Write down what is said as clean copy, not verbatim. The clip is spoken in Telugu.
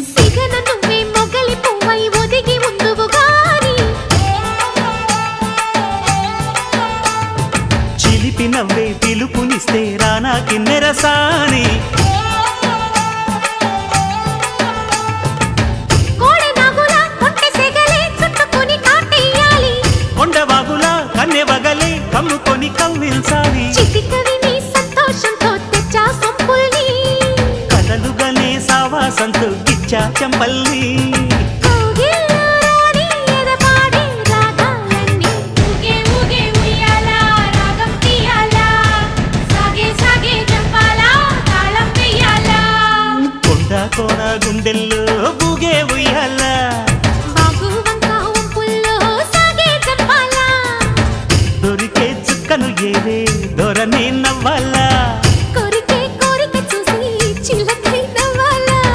సిగన నువ్వే మొగలి పువ్వై ఒదిగి ఉందువు గాని చిలిపి నవ్వే పిలుపునిస్తే రానా కిన్నెరసాని కన్నెవగలే కమ్ముకొని కవ్విల్సాలి చిటికవి నీ సంతోషంతో తెచ్చా సొంపుల్ని కలలుగనే సావాసంతో గిచ్చా చెంపల్ని కొండ కోన గుండెల్లో బూగే ఉయ్యాల